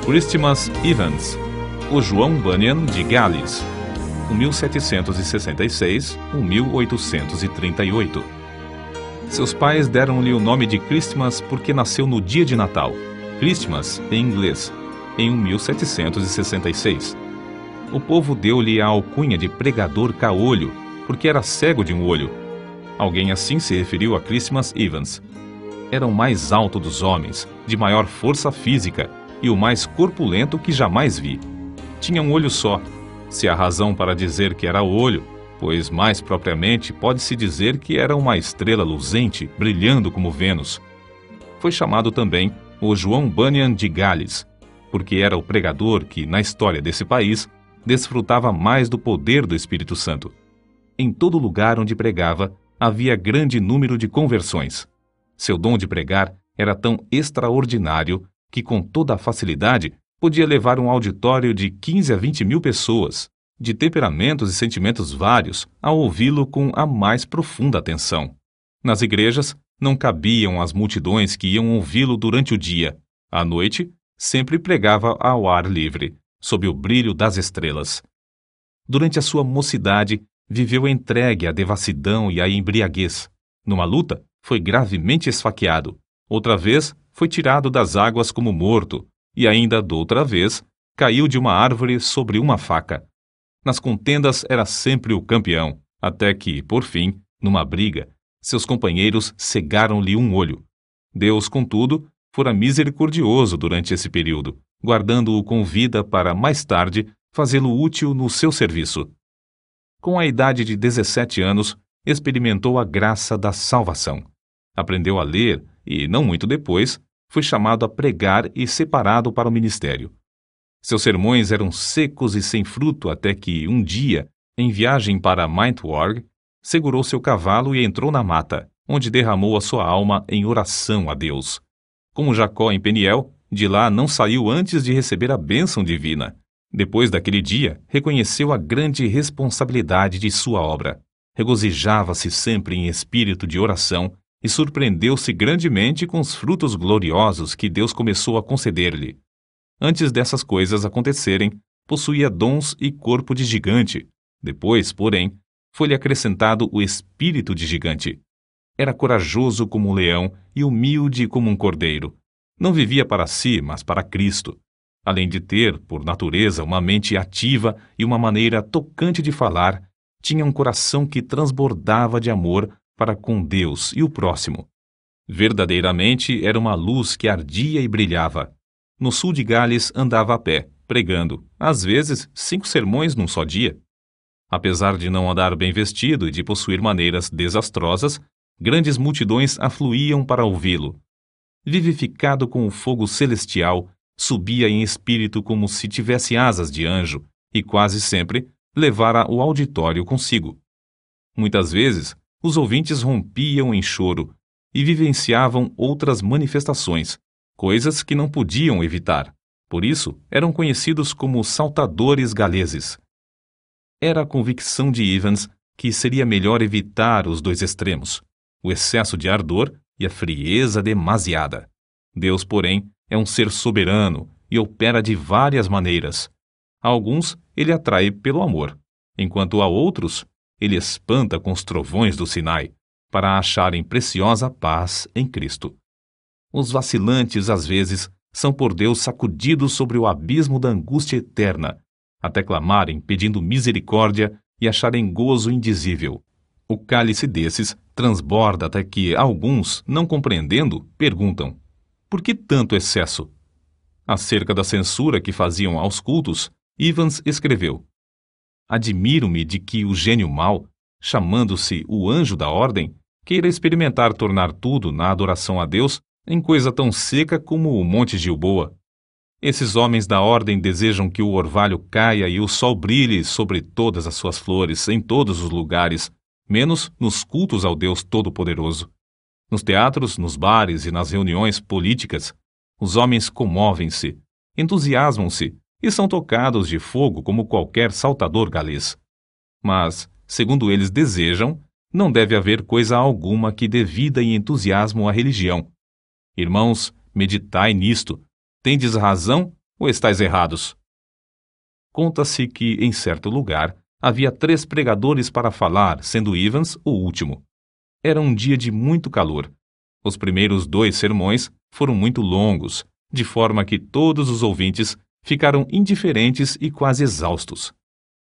Christmas Evans, o João Bunyan de Gales, 1766–1838. Seus pais deram-lhe o nome de Christmas porque nasceu no dia de Natal, Christmas em inglês, em 1766. O povo deu-lhe a alcunha de pregador caolho, porque era cego de um olho. Alguém assim se referiu a Christmas Evans. Era o mais alto dos homens, de maior força física e o mais corpulento que jamais vi. Tinha um olho só, se há razão para dizer que era olho, pois mais propriamente pode-se dizer que era uma estrela luzente, brilhando como Vênus. Foi chamado também o João Bunyan de Gales, porque era o pregador que, na história desse país, desfrutava mais do poder do Espírito Santo. Em todo lugar onde pregava, havia grande número de conversões. Seu dom de pregar era tão extraordinário que, com toda a facilidade, podia levar um auditório de 15 a 20 mil pessoas, de temperamentos e sentimentos vários, a ouvi-lo com a mais profunda atenção. Nas igrejas, não cabiam as multidões que iam ouvi-lo durante o dia. À noite, sempre pregava ao ar livre, sob o brilho das estrelas. Durante a sua mocidade, viveu entregue à devassidão e à embriaguez. Numa luta, foi gravemente esfaqueado. Outra vez, foi tirado das águas como morto, e ainda doutra vez, caiu de uma árvore sobre uma faca. Nas contendas era sempre o campeão, até que, por fim, numa briga, seus companheiros cegaram-lhe um olho. Deus, contudo, fora misericordioso durante esse período, guardando-o com vida para, mais tarde, fazê-lo útil no seu serviço. Com a idade de 17 anos, experimentou a graça da salvação. Aprendeu a ler e, não muito depois, foi chamado a pregar e separado para o ministério. Seus sermões eram secos e sem fruto até que, um dia, em viagem para Maintward, segurou seu cavalo e entrou na mata, onde derramou a sua alma em oração a Deus. Como Jacó em Peniel, de lá não saiu antes de receber a bênção divina. Depois daquele dia, reconheceu a grande responsabilidade de sua obra. Regozijava-se sempre em espírito de oração e surpreendeu-se grandemente com os frutos gloriosos que Deus começou a conceder-lhe. Antes dessas coisas acontecerem, possuía dons e corpo de gigante. Depois, porém, foi-lhe acrescentado o espírito de gigante. Era corajoso como um leão e humilde como um cordeiro. Não vivia para si, mas para Cristo. Além de ter, por natureza, uma mente ativa e uma maneira tocante de falar, tinha um coração que transbordava de amor para com Deus e o próximo. Verdadeiramente era uma luz que ardia e brilhava. No sul de Gales andava a pé, pregando, às vezes, 5 sermões num só dia. Apesar de não andar bem vestido e de possuir maneiras desastrosas, grandes multidões afluíam para ouvi-lo. Vivificado com o fogo celestial, subia em espírito como se tivesse asas de anjo e quase sempre levara o auditório consigo. Muitas vezes, os ouvintes rompiam em choro e vivenciavam outras manifestações, coisas que não podiam evitar. Por isso, eram conhecidos como saltadores galeses. Era a convicção de Evans que seria melhor evitar os dois extremos, o excesso de ardor e a frieza demasiada. Deus, porém, é um ser soberano e opera de várias maneiras. A alguns, ele atrai pelo amor, enquanto a outros, ele espanta com os trovões do Sinai, para acharem preciosa paz em Cristo. Os vacilantes, às vezes, são por Deus sacudidos sobre o abismo da angústia eterna, até clamarem pedindo misericórdia e acharem gozo indizível. O cálice desses transborda até que alguns, não compreendendo, perguntam: por que tanto excesso? Acerca da censura que faziam aos cultos, Evans escreveu: admiro-me de que o gênio mau, chamando-se o anjo da ordem, queira experimentar tornar tudo na adoração a Deus em coisa tão seca como o Monte Gilboa. Esses homens da ordem desejam que o orvalho caia e o sol brilhe sobre todas as suas flores, em todos os lugares, menos nos cultos ao Deus Todo-Poderoso. Nos teatros, nos bares e nas reuniões políticas, os homens comovem-se, entusiasmam-se e são tocados de fogo como qualquer saltador galês. Mas, segundo eles desejam, não deve haver coisa alguma que dê vida e entusiasmo à religião. Irmãos, meditai nisto. Tendes razão ou estáis errados? Conta-se que, em certo lugar, havia 3 pregadores para falar, sendo Evans o último. Era um dia de muito calor. Os primeiros 2 sermões foram muito longos, de forma que todos os ouvintes ficaram indiferentes e quase exaustos.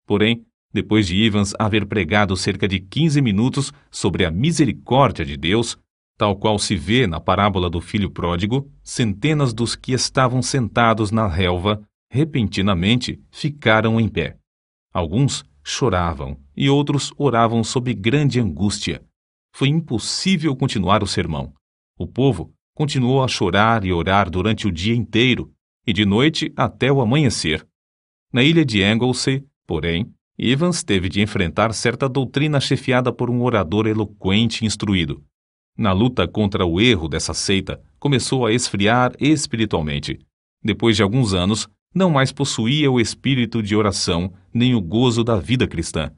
Porém, depois de Evans haver pregado cerca de 15 minutos sobre a misericórdia de Deus, tal qual se vê na parábola do filho pródigo, centenas dos que estavam sentados na relva, repentinamente, ficaram em pé. Alguns choravam e outros oravam sob grande angústia. Foi impossível continuar o sermão. O povo continuou a chorar e orar durante o dia inteiro, e de noite até o amanhecer. Na ilha de Anglesey, porém, Evans teve de enfrentar certa doutrina chefiada por um orador eloquente e instruído. Na luta contra o erro dessa seita, começou a esfriar espiritualmente. Depois de alguns anos, não mais possuía o espírito de oração nem o gozo da vida cristã.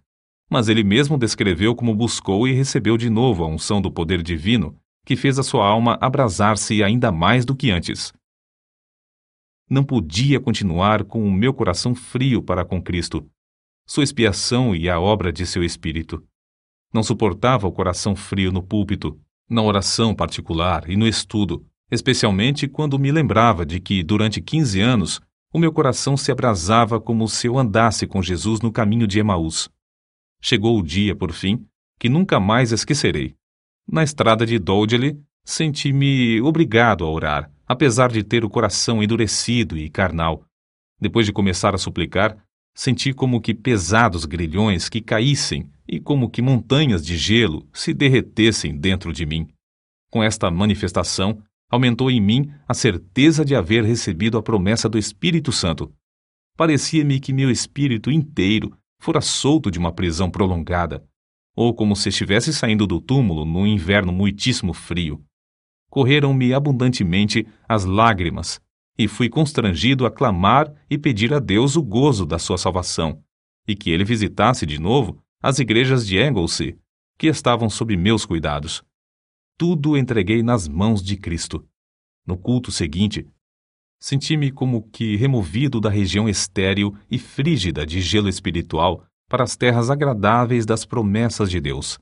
Mas ele mesmo descreveu como buscou e recebeu de novo a unção do poder divino, que fez a sua alma abrasar-se ainda mais do que antes. Não podia continuar com o meu coração frio para com Cristo, sua expiação e a obra de seu Espírito. Não suportava o coração frio no púlpito, na oração particular e no estudo, especialmente quando me lembrava de que, durante 15 anos, o meu coração se abrasava como se eu andasse com Jesus no caminho de Emaús. Chegou o dia, por fim, que nunca mais esquecerei. Na estrada de Dowdley, senti-me obrigado a orar, apesar de ter o coração endurecido e carnal. Depois de começar a suplicar, senti como que pesados grilhões que caíssem e como que montanhas de gelo se derretessem dentro de mim. Com esta manifestação, aumentou em mim a certeza de haver recebido a promessa do Espírito Santo. Parecia-me que meu espírito inteiro fora solto de uma prisão prolongada, ou como se estivesse saindo do túmulo num inverno muitíssimo frio. Correram-me abundantemente as lágrimas, e fui constrangido a clamar e pedir a Deus o gozo da sua salvação, e que ele visitasse de novo as igrejas de Anglesey, que estavam sob meus cuidados. Tudo entreguei nas mãos de Cristo. No culto seguinte, senti-me como que removido da região estéril e frígida de gelo espiritual para as terras agradáveis das promessas de Deus.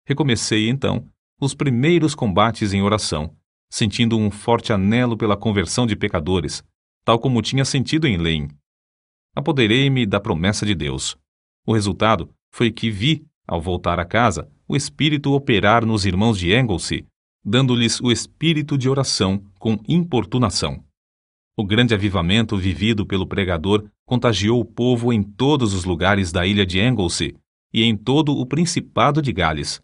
Recomecei, então, os primeiros combates em oração, sentindo um forte anelo pela conversão de pecadores, tal como tinha sentido em Lane. Apoderei-me da promessa de Deus. O resultado foi que vi, ao voltar a casa, o Espírito operar nos irmãos de Anglesey, dando-lhes o espírito de oração com importunação. O grande avivamento vivido pelo pregador contagiou o povo em todos os lugares da ilha de Anglesey e em todo o Principado de Gales.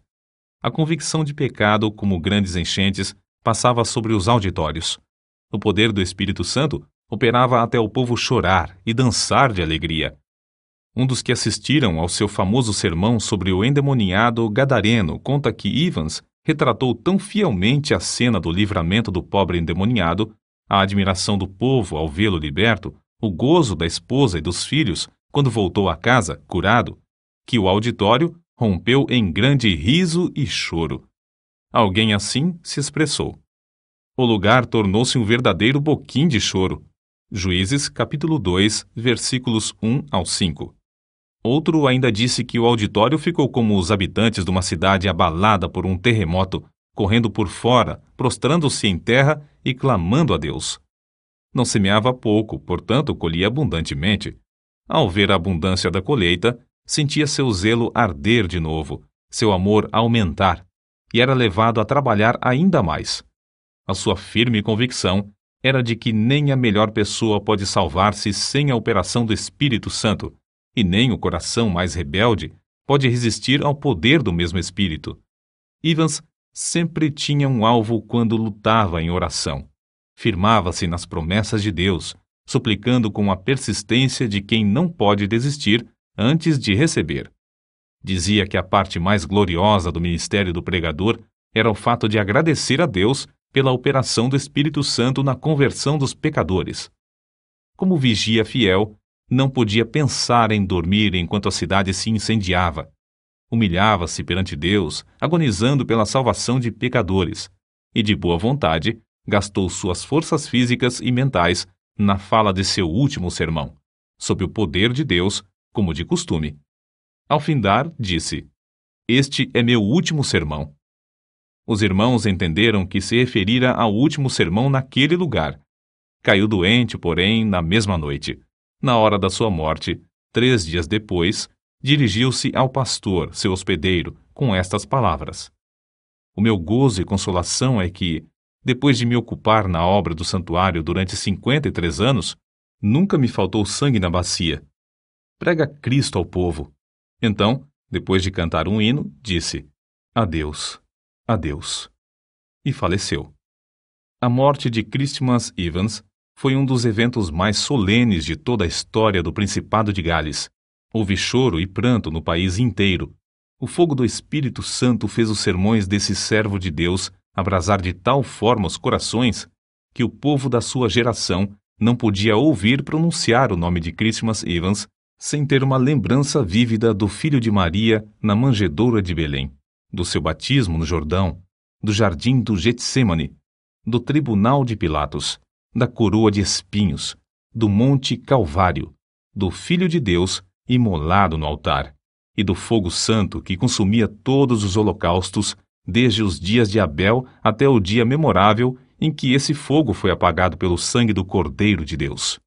A convicção de pecado, como grandes enchentes, passava sobre os auditórios. O poder do Espírito Santo operava até o povo chorar e dançar de alegria. Um dos que assistiram ao seu famoso sermão sobre o endemoniado gadareno conta que Evans retratou tão fielmente a cena do livramento do pobre endemoniado, a admiração do povo ao vê-lo liberto, o gozo da esposa e dos filhos quando voltou a casa, curado, que o auditório rompeu em grande riso e choro. Alguém assim se expressou. O lugar tornou-se um verdadeiro boquim de choro. Juízes, capítulo 2, versículos 1 ao 5. Outro ainda disse que o auditório ficou como os habitantes de uma cidade abalada por um terremoto, correndo por fora, prostrando-se em terra e clamando a Deus. Não semeava pouco, portanto colhia abundantemente. Ao ver a abundância da colheita, sentia seu zelo arder de novo, seu amor aumentar, e era levado a trabalhar ainda mais. A sua firme convicção era de que nem a melhor pessoa pode salvar-se sem a operação do Espírito Santo, e nem o coração mais rebelde pode resistir ao poder do mesmo Espírito. Evans sempre tinha um alvo quando lutava em oração. Firmava-se nas promessas de Deus, suplicando com a persistência de quem não pode desistir antes de receber. Dizia que a parte mais gloriosa do ministério do pregador era o fato de agradecer a Deus pela operação do Espírito Santo na conversão dos pecadores. Como vigia fiel, não podia pensar em dormir enquanto a cidade se incendiava. Humilhava-se perante Deus, agonizando pela salvação de pecadores, e de boa vontade gastou suas forças físicas e mentais na fala de seu último sermão, sob o poder de Deus, como de costume. Ao findar, disse: "Este é meu último sermão." Os irmãos entenderam que se referira ao último sermão naquele lugar. Caiu doente, porém, na mesma noite. Na hora da sua morte, 3 dias depois, dirigiu-se ao pastor, seu hospedeiro, com estas palavras: "O meu gozo e consolação é que, depois de me ocupar na obra do santuário durante 53 anos, nunca me faltou sangue na bacia. Prega Cristo ao povo." Então, depois de cantar um hino, disse: "Adeus, adeus." E faleceu. A morte de Christmas Evans foi um dos eventos mais solenes de toda a história do Principado de Gales. Houve choro e pranto no país inteiro. O fogo do Espírito Santo fez os sermões desse servo de Deus abrasar de tal forma os corações que o povo da sua geração não podia ouvir pronunciar o nome de Christmas Evans sem ter uma lembrança vívida do filho de Maria na manjedoura de Belém, do seu batismo no Jordão, do jardim do Getsêmani, do tribunal de Pilatos, da coroa de espinhos, do monte Calvário, do Filho de Deus imolado no altar, e do fogo santo que consumia todos os holocaustos, desde os dias de Abel até o dia memorável em que esse fogo foi apagado pelo sangue do Cordeiro de Deus.